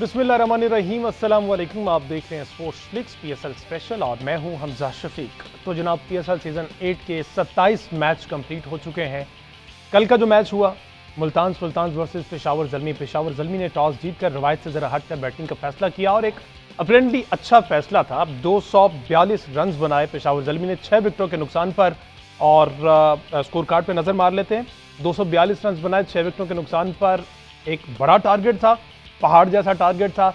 बिस्मिल्लाहिर्रहमानिर्रहीम, अस्सलाम वालेकुम। आप देख रहे हैं स्पोर्ट्स लिक्स पीएसएल स्पेशल और मैं हूं हमजा शफीक। तो जनाब पीएसएल सीज़न 8 के 27 मैच कंप्लीट हो चुके हैं। कल का जो मैच हुआ मुल्तान सुल्तान वर्सेस पेशावर ज़ल्मी ने टॉस जीतकर रवायत से ज़रा हटकर बैटिंग का फैसला किया और एक अपेरेंटली अच्छा फैसला था। 242 रन बनाए पेशावर ज़ल्मी ने 6 विकेटों के नुकसान पर। और स्कोर कार्ड पर नज़र मार लेते हैं। 242 रन बनाए 6 विकेटों के नुकसान पर। एक बड़ा टारगेट था, पहाड़ जैसा टारगेट था।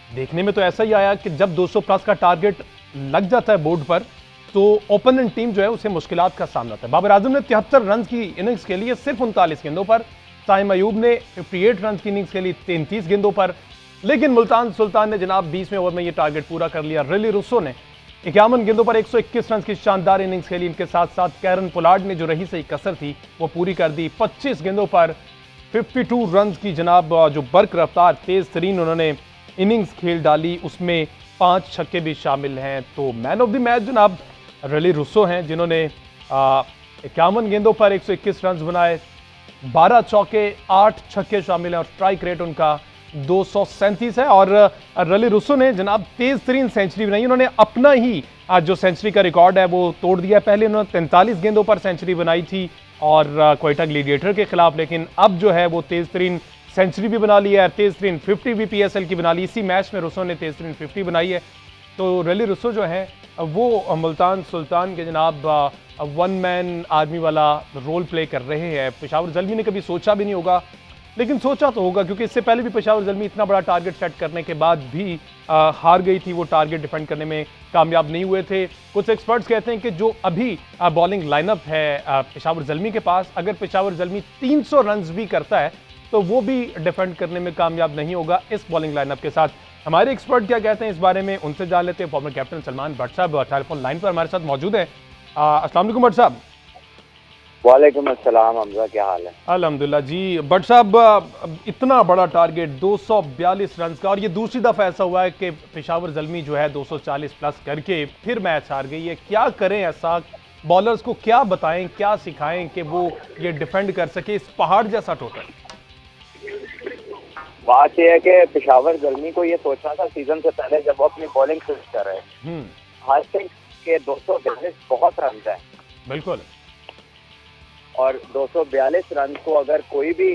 देखने में तो ऐसा ही आया कि जब 200 प्लस का टारगेट लग जाता है बोर्ड पर तो ओपोनेंट टीम जो है उसे मुश्किलात का सामना था। बाबर आजम ने 73 रन की इनिंग्स के लिए सिर्फ 39 गेंदों पर। साइम अयूब ने 58 रन की इनिंग्स के लिए 33 गेंदों पर। लेकिन मुल्तान सुल्तान ने जनाब 20वें ओवर में यह टारगेट पूरा कर लिया। रिली रुस्सो ने 51 गेंदों पर 121 रन की शानदार इनिंग्स खेली। इनके साथ साथ कैरन पोलार्ड ने जो रही सही कसर थी वो पूरी कर दी। 25 गेंदों पर 52 रन की जनाब जो बर्क रफ्तार तेज तरीन उन्होंने इनिंग्स खेल डाली, उसमें 5 छक्के भी शामिल हैं। तो मैन ऑफ द मैच जनाब रिली रुस्सो हैं, जिन्होंने 51 गेंदों पर 121 रन बनाए, 12 चौके 8 छक्के शामिल हैं और स्ट्राइक रेट उनका 237 है। और रिली रुस्सो ने जनाब तेज तरीन सेंचुरी बनाई। उन्होंने अपना ही जो सेंचुरी का रिकॉर्ड है वो तोड़ दिया। पहले उन्होंने 43 गेंदों पर सेंचुरी बनाई थी और क्वेटा ग्लेडिएटर के खिलाफ, लेकिन अब जो है वो तेज तरीन सेंचुरी भी बना ली है। तेज तरीन 50 भी पीएसएल की बना ली। इसी मैच में रुस्सो ने तेज तरीन 50 बनाई है। तो रिली रुस्सो जो है वो मुल्तान सुल्तान के जनाब वन मैन आर्मी वाला रोल प्ले कर रहे हैं। पेशावर ज़ल्मी ने कभी सोचा भी नहीं होगा, लेकिन सोचा तो होगा क्योंकि इससे पहले भी पेशावर ज़ल्मी इतना बड़ा टारगेट सेट करने के बाद भी हार गई थी। वो टारगेट डिफेंड करने में कामयाब नहीं हुए थे। कुछ एक्सपर्ट्स कहते हैं कि जो अभी बॉलिंग लाइनअप है पेशावर ज़ल्मी के पास, अगर पेशावर ज़ल्मी 300 रन भी करता है तो वो भी डिफेंड करने में कामयाब नहीं होगा इस बॉलिंग लाइनअप के साथ। हमारे एक्सपर्ट क्या कहते हैं इस बारे में, उनसे जान लेते हैं। फॉर्मर कैप्टन सलमान भट्ट साहब टेलीफोन लाइन पर हमारे साथ मौजूद है। अस्सलाम वालेकुम भट्ट साहब। वालेकुम अस्सलाम हमजा, क्या हाल है? अल्हम्दुलिल्लाह जी। भट्ट साहब इतना बड़ा टारगेट 242 रन का, और ये दूसरी दफा ऐसा हुआ है कि पेशावर ज़ल्मी जो है 240 प्लस करके फिर मैच हार गई है। क्या करें ऐसा, बॉलर्स को क्या बताएं, क्या सिखाएं कि वो ये डिफेंड कर सके इस पहाड़ जैसा टोटल? बात यह है कि पेशावर ज़ल्मी को ये सोचना था सीजन से पहले जब वो अपनी बॉलिंग स्विच कर रहे हैं। आई थिंक के 242 बहुत रन है। बिल्कुल। और 242 रन को अगर कोई भी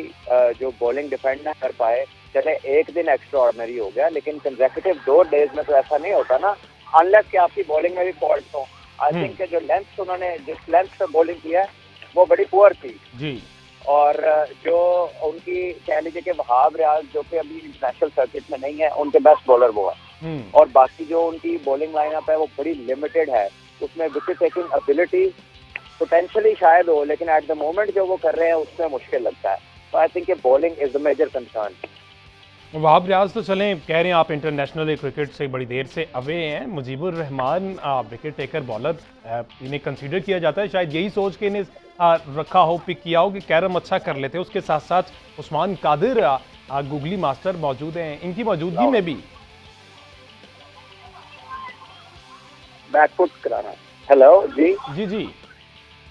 जो बॉलिंग डिफेंड ना कर पाए, चले एक दिन एक्स्ट्रा ऑर्डिनरी हो गया, लेकिन कंसेक्यूटिव 2 डेज में तो ऐसा नहीं होता ना, अनलेस कि आपकी बॉलिंग में भी फॉल्ट हो। आई थिंक जो लेंथ उन्होंने जिस लेंथ पे बॉलिंग किया वो बड़ी पुअर थी जी। और जो उनकी कह लीजिए कि वहाब रियाज जो कि अभी इंटरनेशनल सर्किट में नहीं है, उनके बेस्ट बॉलर वो है। और बाकी जो उनकी बॉलिंग लाइनअप है वो बड़ी लिमिटेड है। उसमें विकेट टेकिंग एबिलिटी पोटेंशियली शायद हो, लेकिन एट द मोमेंट जो वो कर रहे हैं उसमें मुश्किल लगता है। तो I think bowling is the major concern. Wahab Riaz तो चलें, कह रहे हैं आप इंटरनेशनल क्रिकेट से बड़ी देर से अवे हैं। Mujibur Rahman wicket taker bowler, इन्हें कंसीडर किया जाता है, शायद यही सोच के इन्हें रखा हो, पिक किया हो कि कैरम अच्छा कर लेते हैं। उसके साथ साथ उस्मान कादिर गूगली मास्टर मौजूद हैं, इनकी मौजूदगी में भी बैकफुट कराना। हेलो जी जी जी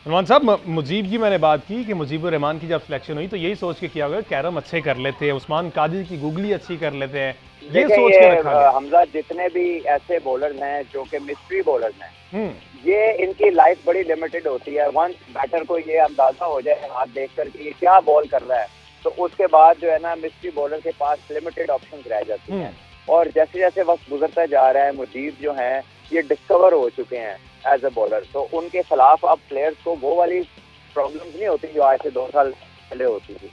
सलमान साहब, मुजीब की मैंने बात की कि मुजीबुर रहमान की जब सिलेक्शन हुई तो यही सोच के किया गया कैरम अच्छे कर लेते हैं, उस्मान कादिर की गूगली अच्छी कर लेते हैं, ये सोच के रखा गया। हमजा, जितने भी ऐसे बॉलर्स हैं जो कि मिस्ट्री बॉलर्स हैं, ये इनकी लाइफ बड़ी लिमिटेड होती है। वंस बैटर को ये अंदाजा हो जाए हाथ देख कर कि ये क्या बॉल कर रहा है, तो उसके बाद जो है ना मिस्ट्री बॉलर के पास लिमिटेड ऑप्शंस रह जाती हैं। और जैसे जैसे वक्त गुजरता जा रहा है, मुजीब जो हैं ये डिस्कवर हो चुके हैं एज ए बॉलर, तो उनके खिलाफ अब प्लेयर्स को वो वाली प्रॉब्लम्स नहीं होती जो आज से 2 साल पहले होती थी।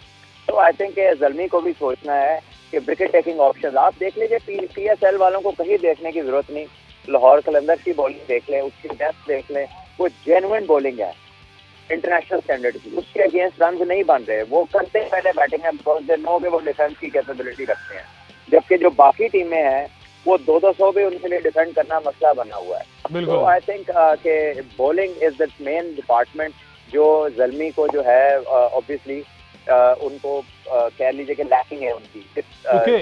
तो आई थिंक ज़ल्मी को भी सोचना है कि विकेट टेकिंग ऑप्शन आप देख लीजिए। पीएसएल वालों को कहीं देखने की जरूरत नहीं, लाहौर कलंदर की बॉलिंग देख लें, उसकी डेप्थ देख लें, वो जेन्युइन बॉलिंग है इंटरनेशनल स्टैंडर्ड की। उसके अगेंस्ट रन नहीं बन रहे, वो करते पहले बैटिंग है बिकॉज दे नो कि वो डिफेंस की कैपेबिलिटी रखते हैं। जबकि जो बाकी टीमें हैं वो 200 भी उनके लिए डिफेंड करना मसला बना हुआ है। तो आई थिंक कि bowling is the main department जो ज़ल्मी को जो है ऑब्वियसली उनको कह लीजिए कि लैकिंग है उनकी इस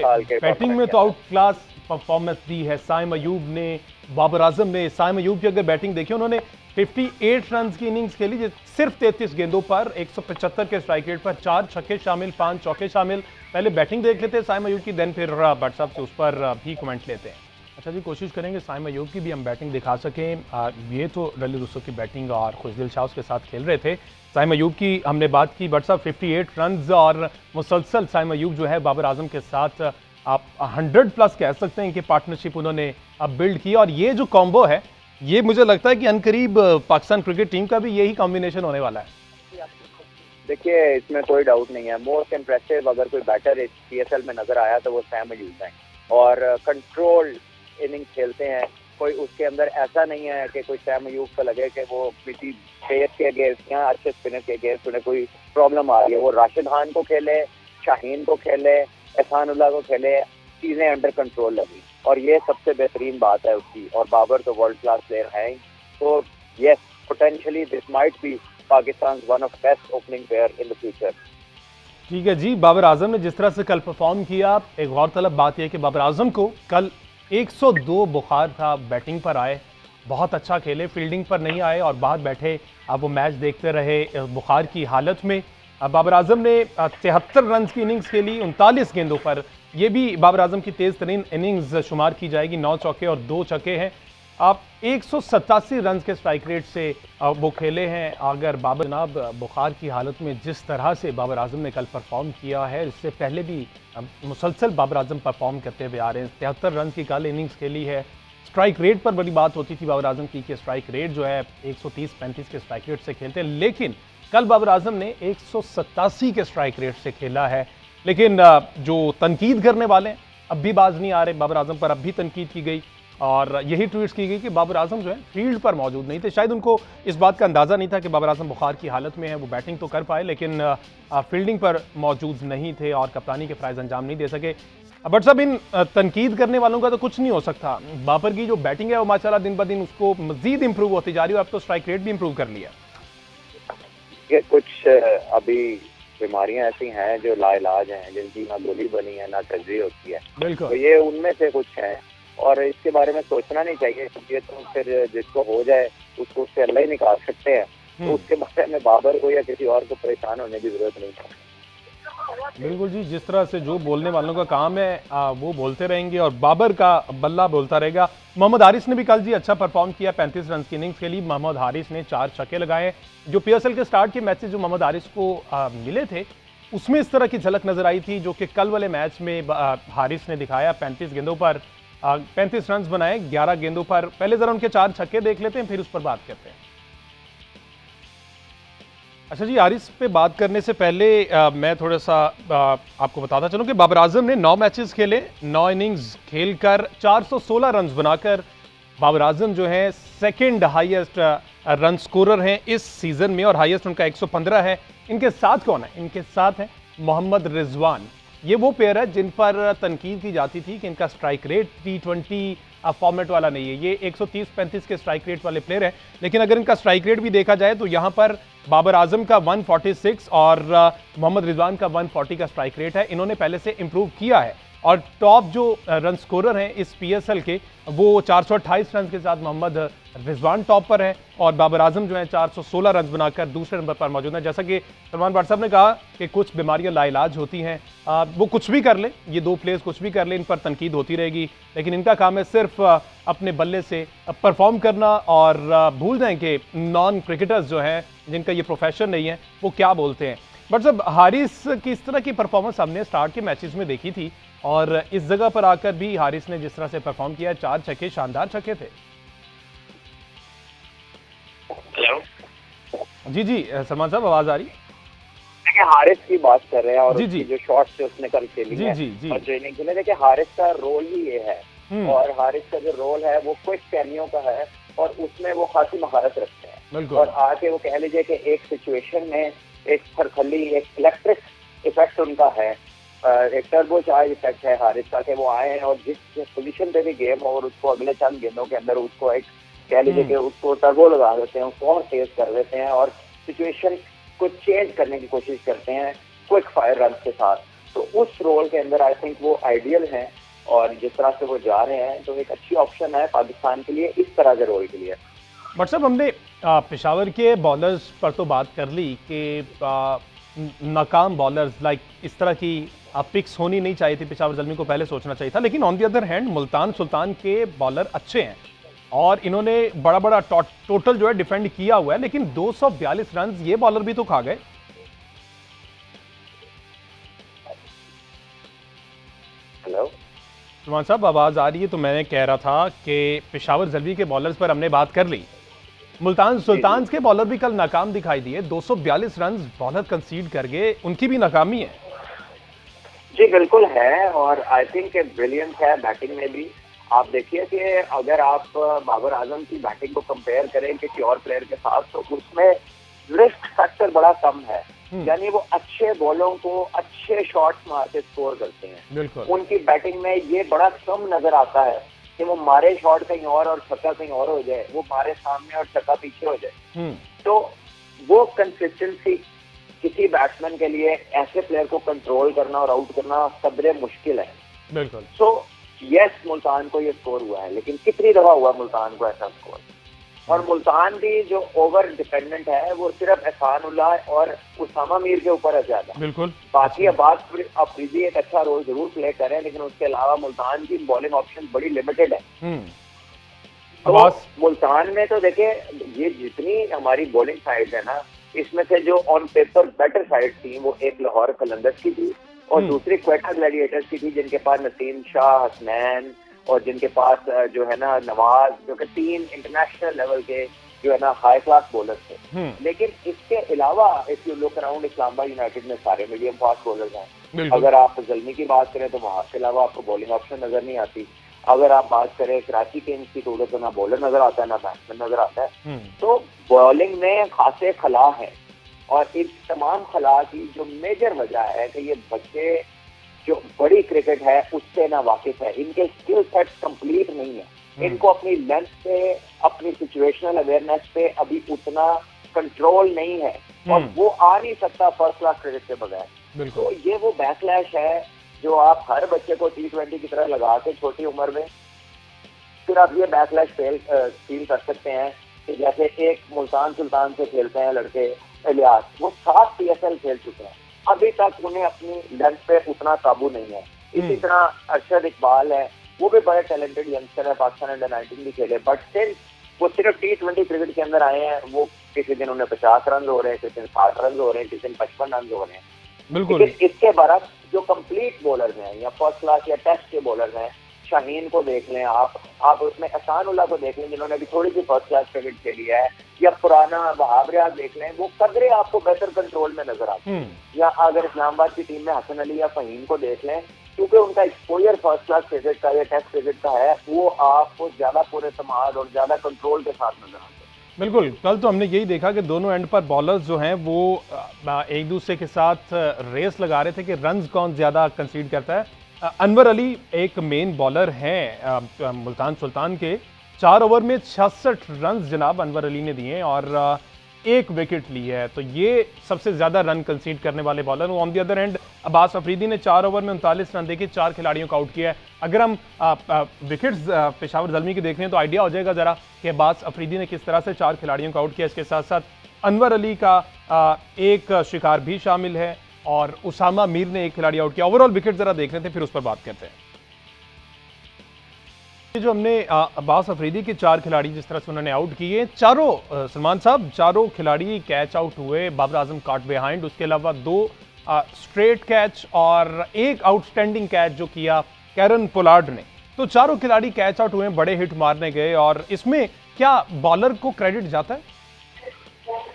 साल के। बैटिंग में तो आउट क्लास परफॉर्मेंस दी है साइम अयूब ने, बाबर आजम ने। साइम अयूब की अगर बैटिंग देखिए, उन्होंने 58 रन की इनिंग्स खेली, सिर्फ 33 गेंदों पर 175 के स्ट्राइक रेट पर 4 छक्के शामिल, 5 चौके शामिल। पहले बैटिंग देख लेते हैं साइम अयूब की, देन फिर भट्ट साहब से उस पर भी कमेंट लेते हैं। अच्छा जी, कोशिश करेंगे साइम अयूब की भी हम बैटिंग दिखा सकें। ये तो रली रुसो की बैटिंग और खुशदिल शाह के साथ खेल रहे थे। साइम अयूब की हमने बात की, भट्ट साहब 58 रन और मुसलसल साइम अयूब जो है बाबर आजम के साथ आप 100 प्लस कह सकते हैं कि पार्टनरशिप उन्होंने अब बिल्ड की। और ये जो कॉम्बो है, ये मुझे लगता है कि अनकरीब पाकिस्तान क्रिकेट टीम का भी यही कॉम्बिनेशन होने वाला है। देखिए, इसमें कोई डाउट नहीं है, मोस्ट इम्प्रेसिव अगर कोई बैटर पीएसएल में नजर आया तो वो सैम अयूब है। और कंट्रोल इनिंग खेलते हैं, कोई उसके अंदर ऐसा नहीं है कि कोई सैम अयूब को लगे कि वो किसी पेस के अगेंस्ट या अच्छे स्पिनर के अगेंस्ट उन्हें कोई प्रॉब्लम आ रही है। वो राशिद खान को खेले, शाहीन को खेले, एहसानुल्लाह को खेले, चीजें अंडर कंट्रोल लगी, और ये सबसे बेहतरीन बात है उसकी। और बाबर तो वर्ल्ड क्लास प्लेयर है, तो yes, potentially this might be Pakistan one of best opening player in the future. ठीक है जी, बाबर आजम ने जिस तरह से कल परफॉर्म किया, एक गौरतलब बात यह कि बाबर आजम को कल 102 बुखार था, बैटिंग पर आए, बहुत अच्छा खेले, फील्डिंग पर नहीं आए और बाहर बैठे अब वो मैच देखते रहे बुखार की हालत में। बाबर आजम ने 73 रन की इनिंग्स खेली 39 गेंदों पर, यह भी बाबर आजम की तेज तरीन इनिंग्स शुमार की जाएगी। 9 चौके और 2 छक्के हैं। आप 187 रन के स्ट्राइक रेट से वो खेले हैं। अगर बाबर जनाब बुखार की हालत में जिस तरह से बाबर आजम ने कल परफॉर्म किया है, इससे पहले भी मुसलसल बाबर आजम परफॉर्म करते हुए आ रहे हैं। 73 रन की कल इनिंग्स खेली है। स्ट्राइक रेट पर बड़ी बात होती थी बाबर आजम की कि स्ट्राइक रेट जो है 130-35 के स्ट्राइक रेट से खेलते हैं, लेकिन कल बाबर आजम ने 187 के स्ट्राइक रेट से खेला है। लेकिन जो तनकीद करने वाले हैं अब भी बाज नहीं आ रहे, बाबर आजम पर अब भी तनकीद की गई और यही ट्वीट्स की गई कि बाबर आजम जो है फील्ड पर मौजूद नहीं थे। शायद उनको इस बात का अंदाज़ा नहीं था कि बाबर आजम बुखार की हालत में है, वो बैटिंग तो कर पाए लेकिन फील्डिंग पर मौजूद नहीं थे और कप्तानी के फ़राइज़ अंजाम नहीं दे सके। बट सब इन तनकीद करने वालों का तो कुछ नहीं हो सकता। बाबर की जो बैटिंग है वो माशाल्लाह दिन ब दिन उसको मजीद इंप्रूव होती जा रही है और अब तो स्ट्राइक रेट भी इंप्रूव कर लिया। ये कुछ अभी बीमारियां ऐसी हैं जो लाइलाज हैं, जिनकी ना गोली बनी है ना सर्जरी होती है, बिल्कुल, तो ये उनमें से कुछ हैं और इसके बारे में सोचना नहीं चाहिए। ये तो फिर जिसको हो जाए उसको उससे अल्लाह ही निकाल सकते हैं, तो उसके बारे में बाबर को या किसी और को परेशान होने की जरूरत नहीं है। बिल्कुल जी, जिस तरह से जो बोलने वालों का काम है वो बोलते रहेंगे और बाबर का बल्ला बोलता रहेगा। मोहम्मद हारिस ने भी कल जी अच्छा परफॉर्म किया, 35 रन की इनिंग्स खेली। मोहम्मद हारिस ने 4 छक्के लगाए। जो पीएसएल के स्टार्ट के मैचेस जो मोहम्मद हारिस को मिले थे उसमें इस तरह की झलक नजर आई थी जो कि कल वाले मैच में हारिस ने दिखाया। 35 गेंदों पर 35 रन बनाए 11 गेंदों पर। पहले जरा उनके 4 छक्के देख लेते हैं, फिर उस पर बात करते हैं। अच्छा जी, हारिस पे बात करने से पहले मैं थोड़ा सा आपको बताता चलूं कि बाबर आजम ने 9 मैचेस खेले, 9 इनिंग्स खेलकर 416 रन बनाकर बाबर आजम जो है सेकंड हाईएस्ट रन स्कोरर हैं इस सीजन में और हाईएस्ट उनका 115 है। इनके साथ कौन है? इनके साथ है मोहम्मद रिजवान। ये वो प्लेयर है जिन पर तनकीद की जाती थी कि इनका स्ट्राइक रेट T20 फॉर्मेट वाला नहीं है। ये 130-35 के स्ट्राइक रेट वाले प्लेयर हैं, लेकिन अगर इनका स्ट्राइक रेट भी देखा जाए तो यहाँ पर बाबर आजम का 146 और मोहम्मद रिजवान का 140 का स्ट्राइक रेट है। इन्होंने पहले से इंप्रूव किया है और टॉप जो रन स्कोरर हैं इस पीएसएल के वो 428 रन के साथ मोहम्मद रिजवान टॉप पर है और बाबर आजम जो है 416 रन बनाकर दूसरे नंबर पर मौजूद है। जैसा कि सलमान भट्ट साहब ने कहा कि कुछ बीमारियां लाइलाज होती हैं, वो कुछ भी कर ले, ये 2 प्लेयर्स कुछ भी कर ले, इन पर तनकीद होती रहेगी, लेकिन इनका काम है सिर्फ अपने बल्ले से परफॉर्म करना और भूल जाएं कि नॉन क्रिकेटर्स जो हैं जिनका ये प्रोफेशन नहीं है वो क्या बोलते हैं। बट सब हारिस की इस तरह की परफॉर्मेंस हमने स्टार्ट के मैचेस में देखी थी और इस जगह पर आकर भी हारिस ने जिस तरह से परफॉर्म किया, 4 छक्के शानदार छक्के थे। हेलो जी जी सलमान साहब, आवाज आ रही? देखिए, हारिस की बात कर रहे हैं और जी, जी। जो शॉट्स उसने कल खेली जी, है जी, जी। और ट्रेनिंग के लिए, देखिए हारिस का रोल ही ये है और हारिस का जो रोल है वो क्विक कैमियो का है और उसमें वो खासी महारत रखते हैं और आके वो कह लीजिए कि एक सिचुएशन में एक सरखली, एक इलेक्ट्रिक इफेक्ट उनका है, एक टर्बो चार्ज इफेक्ट है हारिस का, कि वो आए हैं और जिस पोजीशन पे भी गेम हो और उसको अगले चंद गेंदों के अंदर उसको एक कह लीजिए कि उसको टर्बो लगा देते हैं, उसको और तेज कर देते हैं और सिचुएशन को चेंज करने की कोशिश करते हैं क्विक फायर रन के साथ। तो उस रोल के अंदर आई थिंक वो आइडियल हैं और जिस तरह से वो जा रहे हैं तो एक अच्छी ऑप्शन है पाकिस्तान के लिए इस तरह के रोल के लिए। बट साहब हमने पेशावर के बॉलर्स पर तो बात कर ली कि नाकाम बॉलर्स लाइक इस तरह की पिक्स होनी नहीं चाहिए थी, पेशावर ज़ल्मी को पहले सोचना चाहिए था, लेकिन on the other hand Multan Sultan के बॉलर अच्छे हैं और इन्होंने बड़ा बड़ा टोटल जो है डिफेंड किया हुआ है, लेकिन 242 रन ये बॉलर भी तो खा गए। हेलो सलमान साहब आवाज़ आ रही है? तो मैंने कह रहा था कि पेशावर ज़ल्मी के बॉलर्स पर हमने बात कर ली, मुल्तान सुल्तान के बॉलर भी कल नाकाम दिखाई दिए, 242 रन बॉलर कंसीड कर गए, उनकी भी नाकामी है। जी बिल्कुल है, और आई थिंक ब्रिलियंस है बैटिंग में भी। आप देखिए कि अगर आप बाबर आजम की बैटिंग को कंपेयर करें किसी और प्लेयर के साथ, तो उसमें रिस्क फैक्टर बड़ा कम है, यानी वो अच्छे बॉलों को अच्छे शॉट्स मार के स्कोर करते हैं। उनकी बैटिंग में ये बड़ा कम नजर आता है कि वो मारे शॉट कहीं और छक्का कहीं और हो जाए, वो मारे सामने और छक्का पीछे हो जाए। तो वो कंसिस्टेंसी किसी बैट्समैन के लिए ऐसे प्लेयर को कंट्रोल करना और आउट करना कदरे मुश्किल है। बिल्कुल। सो यस, मुल्तान को ये स्कोर हुआ है, लेकिन कितनी दफा हुआ मुल्तान को ऐसा स्कोर? और मुल्तान भी जो ओवर डिपेंडेंट है वो सिर्फ एहसानुल्लाह और उसामा मीर के ऊपर है ज्यादा। बिल्कुल। बाकी अब्बास अफरीदी एक अच्छा रोल जरूर प्ले करें, लेकिन उसके अलावा मुल्तान की बॉलिंग ऑप्शन बड़ी लिमिटेड है। तो मुल्तान में तो देखिए, ये जितनी हमारी बॉलिंग साइड है ना, इसमें से जो ऑन पेपर बेटर साइड थी वो एक लाहौर कलंदर्स की थी और दूसरी क्वेटा ग्लैडिएटर्स की थी, जिनके पास नसीम शाह, हसनैन और जिनके पास जो है ना नवाज, जो कि 3 इंटरनेशनल लेवल के जो है ना हाई क्लास बॉलर थे। लेकिन इसके अलावा if you look around, Islamabad United में सारे मीडियम फास्ट बॉलर्स हैं। अगर आप ज़ल्मी की बात करें तो वहां के अलावा आपको बॉलिंग ऑप्शन नजर नहीं आती। अगर आप बात करें कराची किंग्स की, तो उधर तो ना बॉलर नजर आता है ना बैट्समैन नजर आता है। तो बॉलिंग में खासे खला है, और इस तमाम खला की जो मेजर वजह है कि ये बच्चे जो बड़ी क्रिकेट है उससे ना वाकिफ है, इनके स्किल सेट कंप्लीट नहीं है, इनको अपनी लेंथ पे, अपनी सिचुएशनल अवेयरनेस पे अभी उतना कंट्रोल नहीं है, और वो आ नहीं सकता फर्स्ट क्लास क्रिकेट के बगैर। तो ये वो बैकलैश है जो आप हर बच्चे को T20 की तरह लगा के छोटी उम्र में, फिर आप ये बैकलैश फील कर सकते हैं कि जैसे एक मुल्तान सुल्तान से खेलते हैं लड़के इलियास, वो 7 PSL खेल चुके हैं, अभी तक उन्हें अपनी लेंथ पे उतना काबू नहीं है। इसी तरह अरशद इकबाल है, वो भी बड़े टैलेंटेड यंगस्टर है, पाकिस्तान अंडर-19 भी खेले, बट स्टिल वो सिर्फ T20 क्रिकेट के अंदर आए हैं। वो किसी दिन उन्हें 50 रन हो रहे हैं, किसी दिन 60 रन हो रहे हैं, किसी दिन 55 रन हो रहे हैं। बिल्कुल। इसके बरक्स जो कंप्लीट बॉलर हैं या फर्स्ट क्लास या टेस्ट के बॉलर हैं, शाहीन को देख लें आप उसमें एहसानुल्लाह को देख लें जिन्होंने अभी थोड़ी सी फर्स्ट क्लास क्रिकेट खेली है, या पुराना वहाब रियाज देख लें, वो कदरे आपको बेहतर कंट्रोल में नजर आते हैं। या अगर इस्लामाबाद की टीम में हसन अली या फहीम को देख लें, क्योंकि उनका एक्सपोजर फर्स्ट क्लास क्रिकेट का या टेस्ट क्रिकेट का है, वो आपको ज्यादा पूरे समाज और ज्यादा कंट्रोल के साथ नजर आते हैं। बिल्कुल। कल तो हमने यही देखा कि दोनों एंड पर बॉलर्स जो हैं वो एक दूसरे के साथ रेस लगा रहे थे कि रन्स कौन ज़्यादा कंसीड करता है। अनवर अली एक मेन बॉलर हैं मुल्तान सुल्तान के, 4 ओवर में 66 रन जनाब अनवर अली ने दिए और 1 विकेट ली है, तो ये सबसे ज़्यादा रन कंसीड करने वाले bowler. On the other hand Abbas Afridi ने 4 ओवर में 39 रन देके 4 खिलाड़ियों को आउट किया है। अगर हम विकेट्स पेशावर ज़ल्मी की देख रहे हैं तो आइडिया हो जाएगा ज़रा कि अब्बास अफरीदी ने किस तरह से 4 खिलाड़ियों को आउट किया। इसके साथ साथ अनवर अली का एक शिकार भी शामिल है और उसामा मीर ने 1 खिलाड़ी आउट किया। ओवरऑल विकेट जरा देख लेते हैं फिर उस पर बात करते हैं। जो हमने अब्बास अफरीदी के 4 खिलाड़ी जिस तरह से उन्होंने आउट किए, चारों सलमान साहब, चारों खिलाड़ी कैच आउट हुए, बाबर आजम काट बिहाइंड, उसके अलावा 2 स्ट्रेट कैच और 1 आउटस्टैंडिंग कैच जो किया कैरन पोलार्ड ने। तो चारों खिलाड़ी कैच आउट हुए, बड़े हिट मारने गए, और इसमें क्या बॉलर को क्रेडिट जाता है?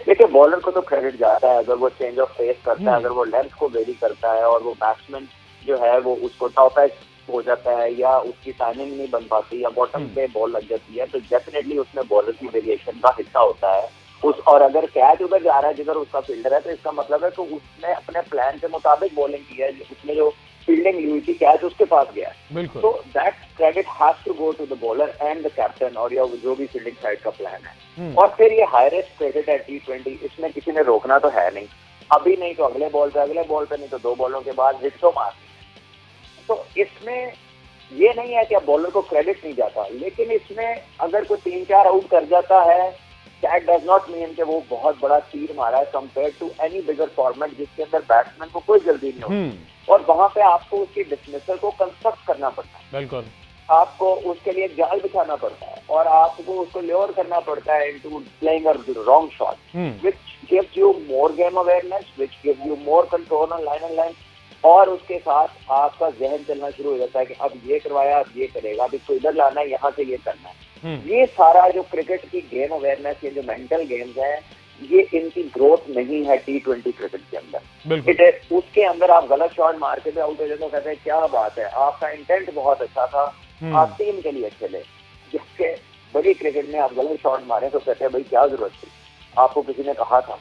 देखिए, बॉलर को तो क्रेडिट जाता है अगर वो चेंज ऑफ पेस करता है, अगर वो लेंथ को वेरी करता है और वो बैट्समैन जो है वो उसको टॉप एज हो जाता है या उसकी टाइमिंग नहीं बन पाती या बॉटम पे बॉल लग जाती है, तो डेफिनेटली उसमें बॉलर की वेरिएशन का हिस्सा होता है और अगर कैच उधर जा रहा है जिधर उसका फील्डर है, तो इसका मतलब है तो उसने अपने प्लान के मुताबिक बॉलिंग की है, उसने जो फील्डिंग ली हुई थी कैच उसके पास गया है। तो that credit has to go to the bowler and the captain और या जो भी फील्डिंग साइड का प्लान है। और फिर ये हाई रिस्क क्रिकेट है T20, इसमें किसी ने रोकना तो है नहीं, अभी नहीं तो अगले बॉल पे नहीं तो 2 बॉलों के बाद हिट तो मारनी है। तो इसमें ये नहीं है कि अब बॉलर को क्रेडिट नहीं जाता, लेकिन इसमें अगर कोई 3-4 आउट कर जाता है दैट डज नॉट मीन कि वो बहुत बड़ा तीर मारा है compare to any bigger format जिसके अंदर बैट्समैन को कोई जल्दी नहीं होती और वहां पे आपको उसकी डिसमिसल को कंस्ट्रक्ट करना पड़ता है। बिल्कुल, आपको उसके लिए जाल बिछाना पड़ता है और आपको उसको ल्योर करना पड़ता है into playing a wrong shot which gives you more game awareness, which gives you more control on line and line, और उसके साथ आपका जहन चलना शुरू हो जाता है कि अब ये करवाया, अब ये करेगा, अब इसको इधर लाना है, यहाँ से ये करना है। ये सारा जो क्रिकेट की गेम अवेयरनेस, ये जो मेंटल गेम्स है, ये इनकी ग्रोथ नहीं है T20 क्रिकेट के अंदर। उसके अंदर आप गलत शॉट मार के आउट हो जाते हो, कहते हैं क्या बात है, आपका इंटेंट बहुत अच्छा था, आप टीम के लिए खेले। जिसके बड़ी क्रिकेट में आप गलत शॉट मारे तो कहते हैं भाई क्या जरूरत थी, आपको किसी ने कहा था।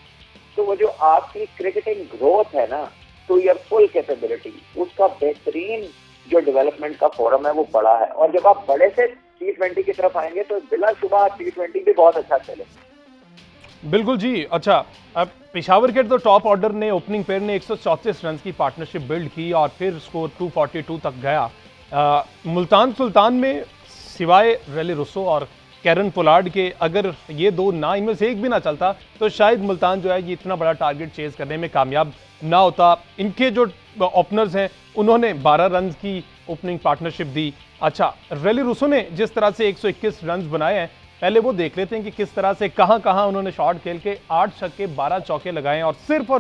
तो वो जो आपकी क्रिकेटिंग ग्रोथ है ना, टू योर फुल कैपेबिलिटी, उसका बेहतरीन जो डेवलपमेंट का फोरम है वो बड़ा है। और जब आप बड़े से T20 की तरफ आएंगे तो बिलाशुबा T20 भी बहुत अच्छा चले। बिल्कुल जी। अच्छा, अब पेशावर के तो टॉप ऑर्डर ने, ओपनिंग पेयर ने 134 रन की पार्टनरशिप बिल्ड की और फिर स्कोर 242 तक गया। मुल्तान सुल्तान में सिवाय रेली रुसो और कैरन पोलार्ड के अगर ये दो ना, इनमें से एक भी ना चलता तो शायद मुल्तान जो है ये इतना बड़ा टारगेट चेज करने में कामयाब ना होता। इनके जो ओपनर्स हैं उन्होंने 12 रन की ओपनिंग पार्टनरशिप दी। अच्छा, रेली रुसो ने जिस तरह से 121 रन बनाए हैं, पहले वो देख लेते हैं कि किस तरह से कहां उन्होंने शॉट खेल के 8 छक्के 12 चौके लगाए और सिर्फ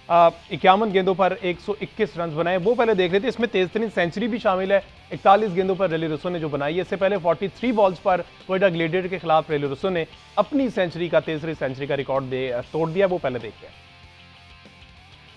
51 गेंदों पर 121 रन बनाए, वो पहले देख लेते हैं। इसमें तेज तरीन सेंचुरी भी शामिल है, 41 गेंदों पर रेली रुसो ने जो बनाई है। इससे पहले 43 बॉल्स पर कोयटा ग्लेडिएटर के खिलाफ रेली रुसो ने अपनी सेंचुरी का, तीसरी सेंचुरी का रिकॉर्ड तोड़ दिया। वो पहले देखते हैं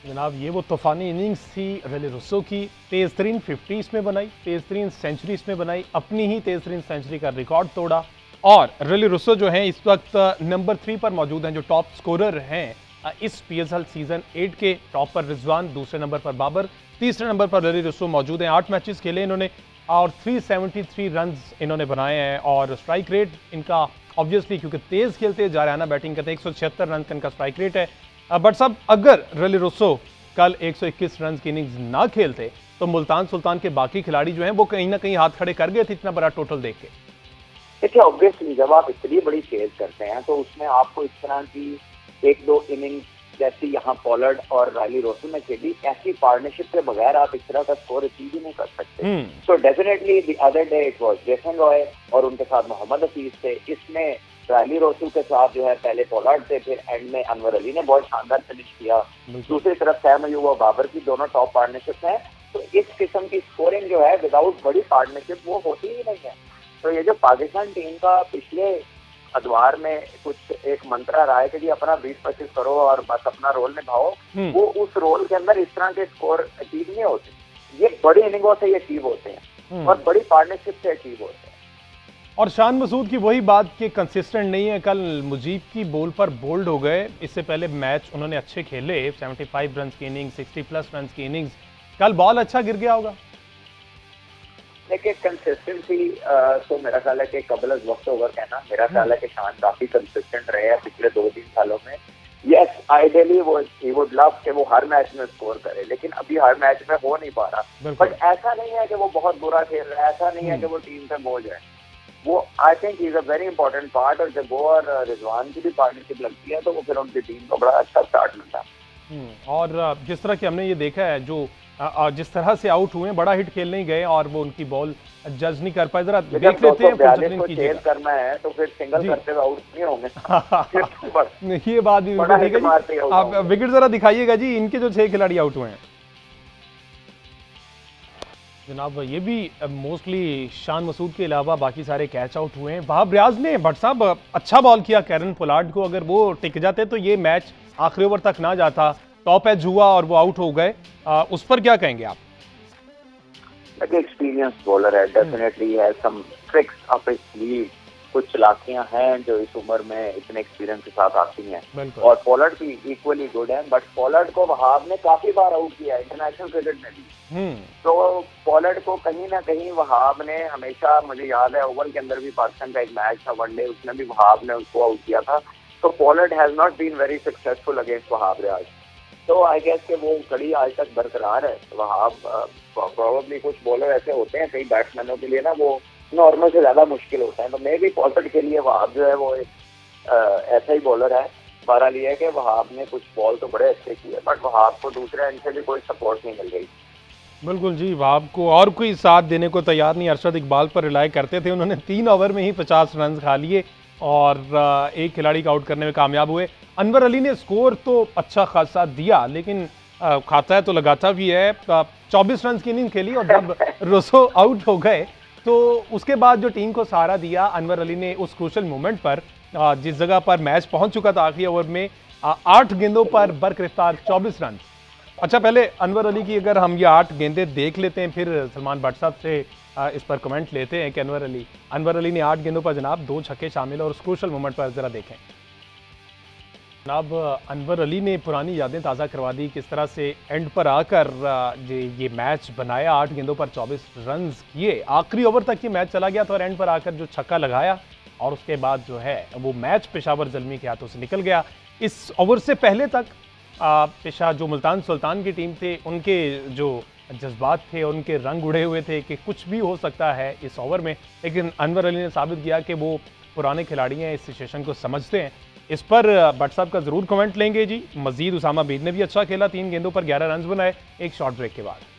जनाब, ये वो तूफानी इनिंग्स थी रेली रुसो की। तेज तरीन 50 इसमें बनाई, तेज तरीन सेंचुरी इसमें बनाई, अपनी ही तेज तरीन सेंचुरी का रिकॉर्ड तोड़ा। और रेली रुसो जो है इस वक्त नंबर 3 पर मौजूद हैं, जो टॉप स्कोरर हैं इस PSL सीजन 8 के। टॉप पर रिजवान, दूसरे नंबर पर बाबर, तीसरे नंबर पर रेली रुसो मौजूद हैं। 8 मैचेस खेले इन्होंने और 373 रन इन्होंने बनाए हैं। और स्ट्राइक रेट इनका ऑब्वियसली, क्योंकि तेज खेलते जा रहे हैं ना, बैटिंग करते हैं, 176 रन का इनका स्ट्राइक रेट है। बट सब अगर रेली रुसो कल 121 रन की इनिंग्स ना खेलते तो मुल्तान सुल्तान के बाकी खिलाड़ी जो हैं वो कहीं ना कहीं हाथ खड़े कर गए थे इतना बड़ा टोटल देख के। देखिए, ऑब्वियसली जब आप इतनी बड़ी चेज करते हैं तो उसमें आपको इस तरह की एक दो इनिंग्स जैसी यहाँ पोलार्ड और रेली रुसो ने खेली, ऐसी पार्टनरशिप के बगैर आप इस तरह का स्कोर अचीव ही नहीं कर सकते। So definitely the other day it was Jason Roy और उनके साथ मोहम्मद हफीज थे। इसमें रेली रुसो के साथ जो है पहले पोलार्ड थे, फिर एंड में अनवर अली ने बहुत शानदार फिनिश किया। दूसरी तरफ सैम अयूब और बाबर की दोनों टॉप पार्टनरशिप है। तो इस किस्म की स्कोरिंग जो है विदाउट बड़ी पार्टनरशिप वो होती ही नहीं है। तो ये जो पाकिस्तान टीम का पिछले अदवार में कुछ एक मंत्रा रहा है कि जी अपना 20-25 करो और बस अपना रोल निभाओ, वो उस रोल के अंदर इस तरह के स्कोर अचीव नहीं होते। ये बड़ी इनिंगों से ये अचीव होते हैं और बड़ी पार्टनरशिप से अचीव होते हैं। और शान मसूद की वही बात कि कंसिस्टेंट नहीं है। कल मुजीब की बॉल पर बोल्ड हो गए। इससे पहले मैच उन्होंने अच्छे खेले, 75 रन की इनिंग्स, 60+ रन की इनिंग्स। कल बॉल अच्छा गिर गया होगा। देखिए, कंसिस्टेंसी तो मेरा ख्याल है कि कबल वक्त ओवर कहना, मेरा ख्याल है कि शान काफी कंसिस्टेंट रहे हैं पिछले 2-3 सालों में। यस, आइडियली वो ही वुड लव कि वो हर मैच में स्कोर करे, लेकिन अभी हर मैच में हो नहीं पा रहा। बट ऐसा नहीं है कि वो बहुत बुरा खेल रहा है, ऐसा नहीं है कि वो टीम पे बोझ है। वो I think is a very important part. और जब वो और रिजवान की भी पार्टनरशिप लगती है तो वो फिर उनकी टीम को बड़ा अच्छा स्टार्ट मिलता है। और जिस तरह की हमने ये देखा है, जो जिस तरह से आउट हुए, बड़ा हिट खेलने ही गए और वो उनकी बॉल जज नहीं कर पाए। जरा देख लेते हैं, करना है तो फिर सिंगल करते हुए आउट नहीं होंगे। ये बात भी ठीक है जी। आप विकेट जरा दिखाइएगा जी, इनके जो 6 खिलाड़ी आउट हुए हैं जनाब, ये भी मोस्टली शान मसूद के अलावा बाकी सारे कैच आउट हुए हैं। वहाब रियाज ने भट्ट साहब अच्छा बॉल किया कैरन पोलार्ड को, अगर वो टिक जाते तो ये मैच आखिरी ओवर तक ना जाता। टॉप एज हुआ और वो आउट हो गए, उस पर क्या कहेंगे आप? एक्सपीरियंस बॉलर है, डेफिनेटली है some tricks up his sleeve, कुछ चालाकियां हैं जो इस उम्र में इतने एक्सपीरियंस के साथ आती हैं। और पोलार्ड भी इक्वली गुड है, बट पोलार्ड को वहाब ने काफी बार आउट किया है इंटरनेशनल क्रिकेट में भी। तो पोलार्ड को कहीं ना कहीं वहाब ने हमेशा, मुझे याद है ओवल के अंदर भी पाकिस्तान का एक मैच था वनडे, उसमें भी वहाब ने उसको आउट किया था। तो Pollard has not been very successful against Wahab Riaz. तो आई गेस कि वो कड़ी आज तक बरकरार है। वहाब प्रोबेबली, कुछ बॉलर ऐसे होते हैं कई बैट्समैनों के लिए ना, वो नॉर्मल से ज्यादा मुश्किल होता है। तो मे भी पोलार्ड के लिए वहाब जो है वो एक ऐसा ही बॉलर है। बहरहाल ये है कि वहाब ने कुछ बॉल तो बड़े अच्छे किए, बट वहाब को दूसरे एंड से भी कोई सपोर्ट नहीं मिल रही। बिल्कुल जी, वहाब को और कोई साथ देने को तैयार नहीं। अरशद इकबाल पर रिलाय करते थे, उन्होंने 3 ओवर में ही 50 रन खा लिए और एक खिलाड़ी को आउट करने में कामयाब हुए। अनवर अली ने स्कोर तो अच्छा खासा दिया, लेकिन खाता है तो लगाता भी है। 24 रन की इनिंग खेली और जब रोसो आउट हो गए तो उसके बाद जो टीम को सहारा दिया अनवर अली ने उस क्रूशल मोमेंट पर, जिस जगह पर मैच पहुंच चुका था आखिरी ओवर में, 8 गेंदों पर बरकरार 24 रन। अच्छा, पहले अनवर अली की अगर हम ये 8 गेंदें देख लेते हैं, फिर सलमान भट्ट साहब से इस पर कमेंट लेते हैं कि अनवर अली ने 8 गेंदों पर जनाब 2 छक्के शामिल और उस क्रूशल मोमेंट पर जरा देखें। जनाब अनवर अली ने पुरानी यादें ताज़ा करवा दी, किस तरह से एंड पर आकर ये मैच बनाया, 8 गेंदों पर 24 रन किए, आखिरी ओवर तक ये मैच चला गया था और एंड पर आकर जो छक्का लगाया और उसके बाद जो है वो मैच पेशावर ज़ल्मी के हाथों से निकल गया। इस ओवर से पहले तक पेशा जो मुल्तान सुल्तान की टीम थे, उनके जो जज्बात थे, उनके रंग उड़े हुए थे कि कुछ भी हो सकता है इस ओवर में, लेकिन अनवर अली ने साबित किया कि वो पुराने खिलाड़ी हैं, इस सिचुएशन को समझते हैं। इस पर भट्ट साहब का जरूर कमेंट लेंगे जी। मजीद उसामा बीद ने भी अच्छा खेला, 3 गेंदों पर 11 रन बनाए एक शॉर्ट ब्रेक के बाद।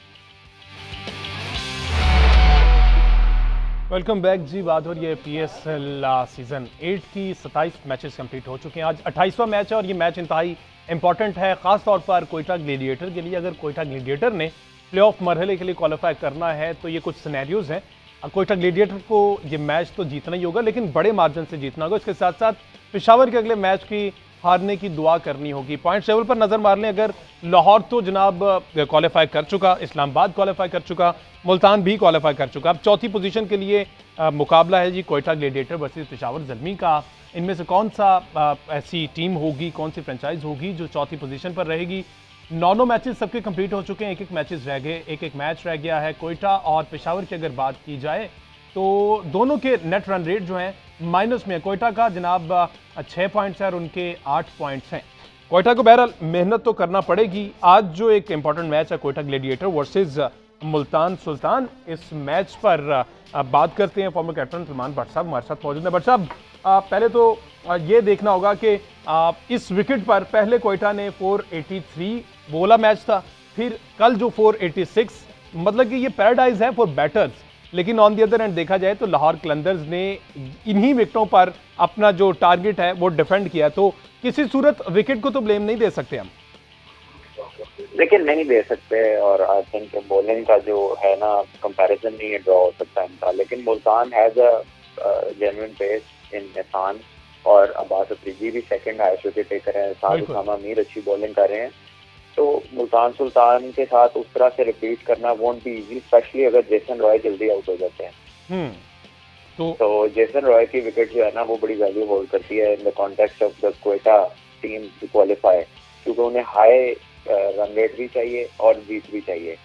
वेलकम बैक जी। बात हो रही है PSL सीजन 8 की। 27 मैचेस कंप्लीट हो चुके हैं, आज 28वां मैच है और ये मैच इंतहाई इंपॉर्टेंट है, खास तौर पर कोयटा ग्लेडिएटर के लिए। अगर कोयटा ग्लेडिएटर ने प्लेऑफ मरहले के लिए क्वालिफाई करना है तो ये कुछ सिनेरियोज हैं। कोयटा ग्लेडिएटर को ये मैच तो जीतना ही होगा, लेकिन बड़े मार्जिन से जीतना होगा। इसके साथ साथ पेशावर के अगले मैच की हारने की दुआ करनी होगी। पॉइंट टेबल पर नजर मार लें, अगर लाहौर तो जनाब क्वालिफाई कर चुका, इस्लामाबाद क्वालिफाई कर चुका, मुल्तान भी क्वालिफाई कर चुका। अब चौथी पोजीशन के लिए मुकाबला है जी कोयटा ग्लेडिएटर वर्सेस पेशावर ज़ल्मी का। इनमें से कौन सा ऐसी टीम होगी, कौन सी फ्रेंचाइज होगी जो चौथी पोजीशन पर रहेगी। 9 मैचेस सबके कंप्लीट हो चुके हैं, एक मैचेस रह गए, एक मैच रह गया है। कोयटा और पेशावर की अगर बात की जाए तो दोनों के नेट रन रेट जो हैं माइनस में है। कोयटा का जनाब 6 पॉइंट्स है और उनके 8 पॉइंट्स हैं। कोयटा को बहरहाल मेहनत तो करना पड़ेगी। आज जो एक इंपॉर्टेंट मैच है कोयटा ग्लेडिएटर वर्सेस मुल्तान सुल्तान, इस मैच पर बात करते हैं। फॉर्मर कैप्टन सलमान भट्ट साहब हमारे साथ मौजूद हैं। भट्ट साहब, पहले तो ये देखना होगा कि इस विकेट पर पहले कोयटा ने 483 बोला मैच था, फिर कल जो 486, मतलब कि ये पैराडाइज है फॉर बैटर्स। लेकिन ऑन दी अदर एंड देखा जाए तो लाहौर कलंदर्स ने इन्हीं विकेटों पर अपना जो टारगेट है वो डिफेंड किया, तो किसी सूरत विकेट को तो ब्लेम नहीं दे सकते हम। लेकिन नहीं दे सकते, और आई थिंक बॉलिंग का जो है ना कंपैरिजन नहीं ड्रॉ हो सकता इनका। लेकिन Multan has a genuine pace in Ehsan, और अब्बास अफरीदी भी सेकंड हाईएस्ट विकेट टेकर है, साथ उसामा मीर अच्छी बॉलिंग कर रहे हैं। तो मुल्तान सुल्तान के साथ उस तरह से रिपीट करना वोंट बी इजी, स्पेशली अगर जेसन रॉय जल्दी आउट हो जाते हैं। तो जेसन रॉय की विकेट जो है ना वो बड़ी वैल्यू होल्ड करती है in the context of the Quetta team to qualify, क्योंकि उन्हें हाई रन रेट भी चाहिए और जीत भी चाहिए।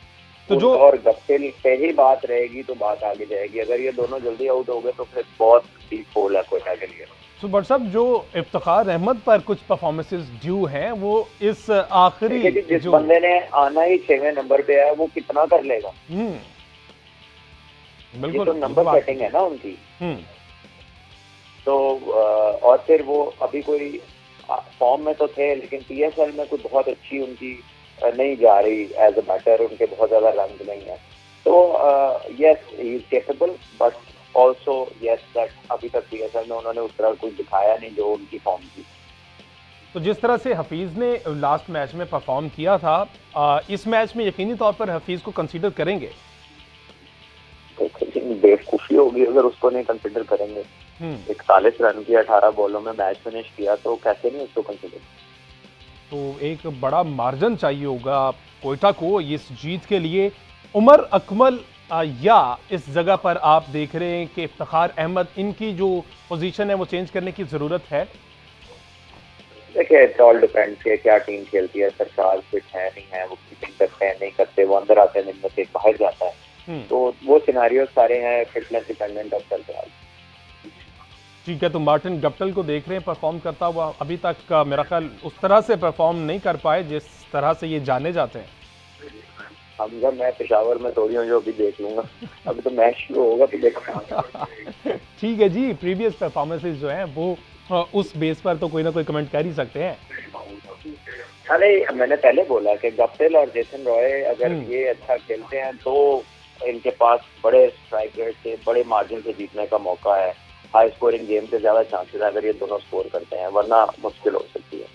तो जो और गप्टिल पे ही बात रहेगी तो बात आगे जाएगी। अगर ये दोनों जल्दी आउट हो गए तो फिर बहुत डीप होल है कोयटा के लिए। तो भट्ट साहब, जो इफ्तिखार अहमद पर कुछ परफॉर्मेंसेस ड्यू हैं, वो इस आखिरी जिस बंदे ने आना ही 6वें नंबर पे है वो कितना कर लेगा। बिल्कुल, तो नंबर सेटिंग है ना उनकी। तो और फिर वो अभी कोई फॉर्म में तो थे, लेकिन PSL में कोई बहुत अच्छी उनकी नहीं जा रही एज अ बैटर, उनके बहुत ज्यादा रन नहीं है। तो yes he is capable, but also yes that अभी तक PSL में उन्होंने उस तरह कुछ दिखाया नहीं जो उनकी फॉर्म थी। तो जिस तरह से हफीज ने लास्ट मैच में परफॉर्म किया था, इस मैच में यकीनी तौर पर हफीज को कंसीडर करेंगे? बेवकूफी होगी अगर उसको नहीं कंसीडर करेंगे। 41 रन की 18 बॉलों में मैच फिनिश किया, तो कैसे नहीं उसको कंसीडर। तो एक बड़ा मार्जिन चाहिए होगा कोयटा को इस जीत के लिए। उमर अकमल या इस जगह पर आप देख रहे हैं कि इफ्तिखार अहमद, इनकी जो पोजीशन है वो चेंज करने की जरूरत है? देखिए, इट ऑल डिपेंड्स है क्या टीम खेलती है। सरकार फिट है नहीं है, वो कीपिंग करते हैं नहीं करते, वो अंदर आते हैं दिन में से बाहर जाता है। तो वो सिनारियो सारे हैं फिटनेस डिपेंडेंट ऑफ सरकार। ठीक है, तो मार्टिन गप्टिल को देख रहे हैं परफॉर्म करता हुआ। अभी तक मेरा ख्याल उस तरह से परफॉर्म नहीं कर पाए जिस तरह से ये जाने जाते हैं। हमजा मैं पेशावर में थोड़ी हूँ जो अभी देख लूंगा, अभी तो मैच शुरू होगा तो देखूंगा। ठीक है जी, प्रीवियस परफॉर्मेंसेस जो हैं वो उस बेस पर तो कोई ना कोई कमेंट कर ही सकते हैं। अरे मैंने पहले बोला कि गप्टिल और जेसन रॉय अगर ये अच्छा खेलते हैं तो इनके पास बड़े स्ट्राइक रेट से, बड़े मार्जिन से जीतने का मौका है। हाई स्कोरिंग गेम से ज्यादा चांसेस अगर ये दोनों स्कोर करते हैं, वरना मुश्किल हो सकती है।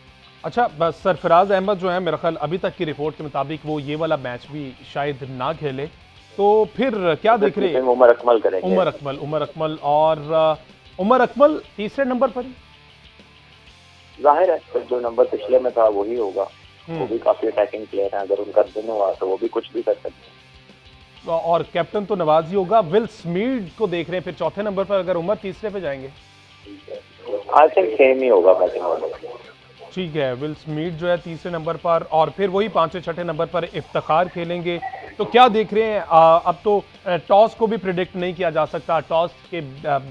अच्छा, बस सरफराज अहमद जो है मेरा ख्याल अभी तक की रिपोर्ट के मुताबिक वो ये वाला मैच भी शायद ना खेले, तो फिर क्या देख रहे हैं? उमर अकमल करेंगे। उमर अकमल और उमर अकमल तीसरे नंबर पर ही जाहिर है, तो जो नंबर पिछले में था वही होगा। वो भी काफी अटैकिंग प्लेयर है, अगर उनका दिन हुआ तो वो भी कुछ भी कर सकते हैं। और कैप्टन तो नवाज ही होगा। विल स्मीड को देख रहे हैं फिर चौथे नंबर पर, अगर उमर तीसरे पे जाएंगे। आई थिंक सेम ही होगा बैटिंग ऑर्डर। ठीक है, विल स्मीड जो है तीसरे नंबर पर, और फिर वही पांचवें छठे नंबर पर इफ्तिखार खेलेंगे। तो क्या देख रहे हैं? अब तो टॉस को भी प्रिडिक्ट नहीं किया जा सकता, टॉस के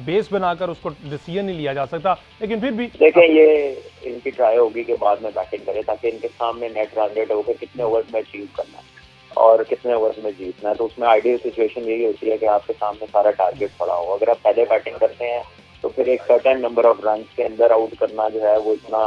बेस बनाकर उसको डिसीजन नहीं लिया जा सकता, लेकिन फिर भी देखें ये इनकी ट्राई होगी कि बाद में बैटिंग करें, ताकि इनके सामने नेट रन रेट होकर कितने ओवर्स में अचीव करना है और कितने ओवर्स में जीतना है। तो उसमें आइडियल सिचुएशन यही होती है कि आपके सामने सारा टारगेट पड़ा हो। अगर आप पहले बैटिंग करते हैं तो फिर एक सर्टेन नंबर ऑफ रन के अंदर आउट करना जो है वो इतना,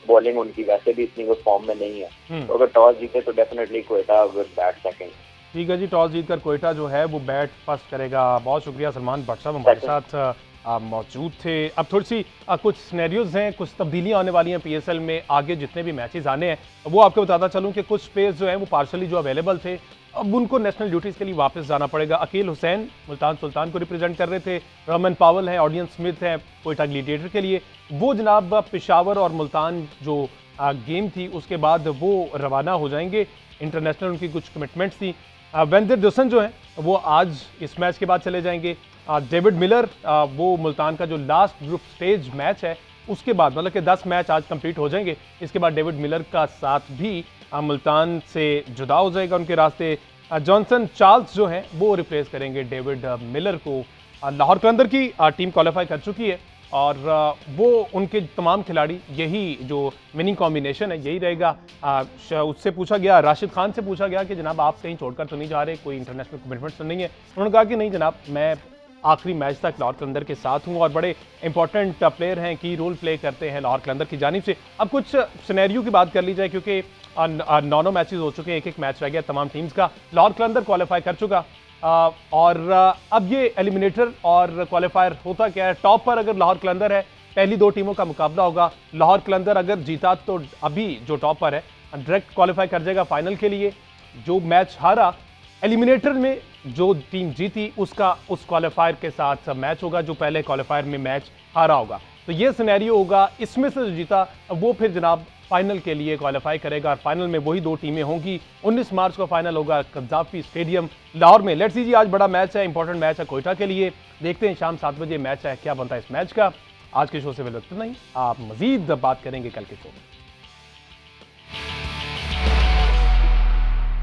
बॉलिंग उनकी वैसे भी इतनी फॉर्म में नहीं है। तो अगर टॉस जीते तो definitely Quetta will bat second. ठीक है जी, टॉस जीतकर क्वेटा जो है वो बैट फर्स्ट करेगा। बहुत शुक्रिया सलमान भट्ट साहब हमारे साथ मौजूद थे। अब थोड़ी सी कुछ सिनेरियोज हैं, कुछ तब्दीलियां आने वाली हैं पीएसएल में, आगे जितने भी मैचेस आने हैं वो आपको बताता चलूं कि कुछ प्लेयर्स जो हैं वो पार्शली जो अवेलेबल थे, अब उनको नेशनल ड्यूटीज़ के लिए वापस जाना पड़ेगा। अकील हुसैन मुल्तान सुल्तान को रिप्रेजेंट कर रहे थे, रहमान पावल है, ऑडियन स्मिथ है कोयटा ग्लैडिएटर के लिए, वो जनाब पेशावर और मुल्तान जो गेम थी उसके बाद वो रवाना हो जाएंगे। इंटरनेशनल उनकी कुछ कमिटमेंट्स थी। वेंदर डोसन जो है वो आज इस मैच के बाद चले जाएंगे। डेविड मिलर वो मुल्तान का जो लास्ट ग्रुप स्टेज मैच है उसके बाद, मतलब कि 10 मैच आज कंप्लीट हो जाएंगे, इसके बाद डेविड मिलर का साथ भी मुल्तान से जुदा हो जाएगा उनके रास्ते। जॉनसन चार्ल्स जो हैं वो रिप्लेस करेंगे डेविड मिलर को। लाहौर कलंदर की टीम क्वालिफाई कर चुकी है और वो उनके तमाम खिलाड़ी, यही जो विनिंग कॉम्बिनेशन है यही रहेगा। उससे पूछा गया, राशिद खान से पूछा गया कि जनाब आप कहीं छोड़कर तो नहीं जा रहे, कोई इंटरनेशनल कमिटमेंट तो नहीं है? उन्होंने कहा कि नहीं जनाब, मैं आखिरी मैच तक लाहौर कलंदर के साथ हूं और बड़े इंपॉर्टेंट प्लेयर हैं, की रोल प्ले करते हैं लाहौर कलंदर की जानिब से। अब कुछ सिनेरियो की बात कर ली जाए, क्योंकि 9 मैचेस हो चुके हैं, एक मैच रह गया तमाम टीम्स का। लाहौर कलंदर क्वालिफाई कर चुका और अब ये एलिमिनेटर और क्वालिफायर होता क्या है? टॉप पर अगर लाहौर कलंदर है, पहली 2 टीमों का मुकाबला होगा। लाहौर कलंदर अगर जीता तो अभी जो टॉप पर है डायरेक्ट क्वालिफाई कर जाएगा फाइनल के लिए। जो मैच हारा, एलिमिनेटर में जो टीम जीती उसका उस क्वालिफायर के साथ मैच होगा, जो पहले क्वालिफायर में मैच हारा होगा। तो ये सिनेरियो होगा, इसमें से जो जीता वो फिर जनाब फाइनल के लिए क्वालिफाई करेगा और फाइनल में वही 2 टीमें होंगी। 19 मार्च को फाइनल होगा कद्दाफी स्टेडियम लाहौर में। लेट्स सी जी, आज बड़ा मैच है, इंपॉर्टेंट मैच है कोयटा के लिए। देखते हैं शाम 7 बजे मैच है, क्या बनता है इस मैच का। आज के शो से इतना ही, आप मजीद बात करेंगे कल के शो में।